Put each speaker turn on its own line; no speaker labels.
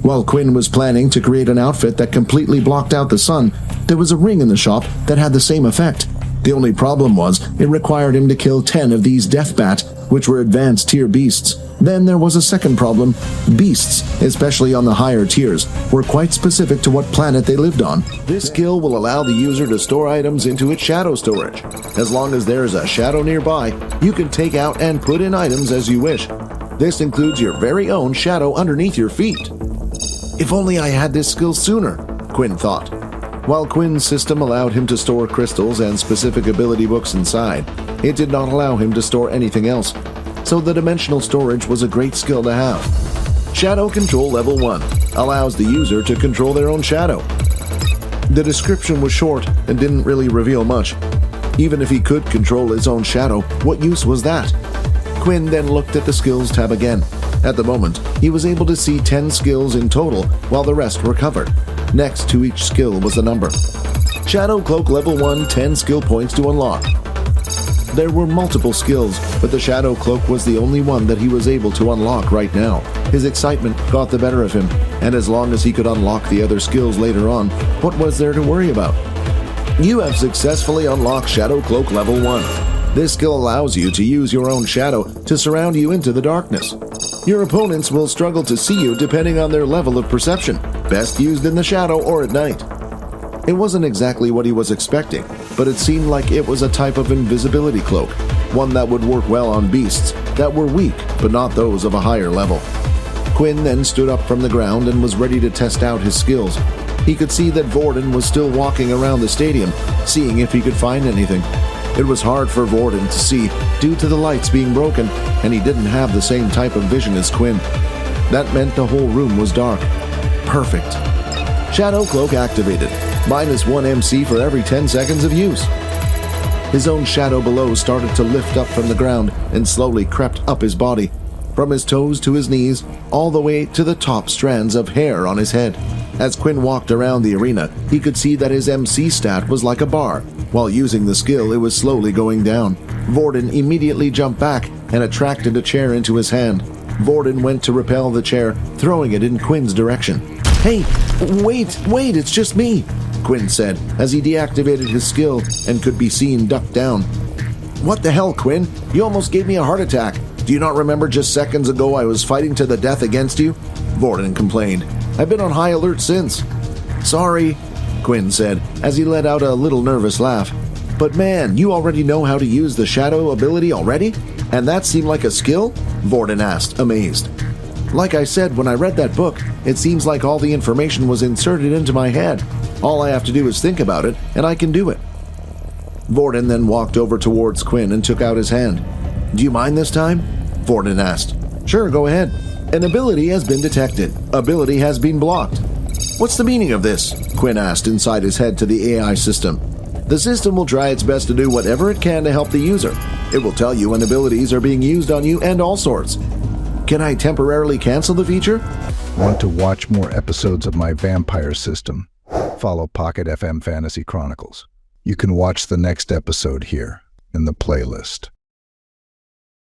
While Quinn was planning to create an outfit that completely blocked out the sun, there was a ring in the shop that had the same effect. The only problem was, it required him to kill 10 of these Deathbat, which were advanced tier beasts. Then there was a second problem. Beasts, especially on the higher tiers, were quite specific to what planet they lived on. This skill will allow the user to store items into its shadow storage. As long as there is a shadow nearby, you can take out and put in items as you wish. This includes your very own shadow underneath your feet. If only I had this skill sooner, Quinn thought. While Quinn's system allowed him to store crystals and specific ability books inside, it did not allow him to store anything else, so the dimensional storage was a great skill to have. Shadow Control Level 1 allows the user to control their own shadow. The description was short and didn't really reveal much. Even if he could control his own shadow, what use was that? Quinn then looked at the skills tab again. At the moment, he was able to see 10 skills in total, while the rest were covered. Next to each skill was a number. Shadow Cloak Level 1, 10 skill points to unlock. There were multiple skills, but the Shadow Cloak was the only one that he was able to unlock right now. His excitement got the better of him, and as long as he could unlock the other skills later on, what was there to worry about? You have successfully unlocked Shadow Cloak Level 1. This skill allows you to use your own shadow to surround you into the darkness. Your opponents will struggle to see you depending on their level of perception, best used in the shadow or at night. It wasn't exactly what he was expecting, but it seemed like it was a type of invisibility cloak, one that would work well on beasts that were weak, but not those of a higher level. Quinn then stood up from the ground and was ready to test out his skills. He could see that Vorden was still walking around the stadium, seeing if he could find anything. It was hard for Vorden to see due to the lights being broken, and he didn't have the same type of vision as Quinn. That meant the whole room was dark. Perfect. Shadow Cloak activated. -1 MC for every 10 seconds of use. His own shadow below started to lift up from the ground and slowly crept up his body, from his toes to his knees, all the way to the top strands of hair on his head. As Quinn walked around the arena, he could see that his MC stat was like a bar. While using the skill, it was slowly going down. Vorden immediately jumped back and attracted a chair into his hand. Vorden went to repel the chair, throwing it in Quinn's direction. "Hey, wait, it's just me," Quinn said, as he deactivated his skill and could be seen ducked down. "What the hell, Quinn? You almost gave me a heart attack. Do you not remember just seconds ago I was fighting to the death against you?" Vorden complained. "I've been on high alert since." "Sorry," Quinn said, as he let out a little nervous laugh. "But man, you already know how to use the shadow ability already? And that seemed like a skill?" Vorden asked, amazed. "Like I said, when I read that book, it seems like all the information was inserted into my head. All I have to do is think about it, and I can do it." Vorden then walked over towards Quinn and took out his hand. "Do you mind this time?" Vorden asked. "Sure, go ahead." "An ability has been detected. Ability has been blocked." "What's the meaning of this?" Quinn asked inside his head to the AI system. "The system will try its best to do whatever it can to help the user. It will tell you when abilities are being used on you and all sorts. Can I temporarily cancel the feature?"
Want to watch more episodes of my vampire system? Follow Pocket FM Fantasy Chronicles. You can watch the next episode here in the playlist.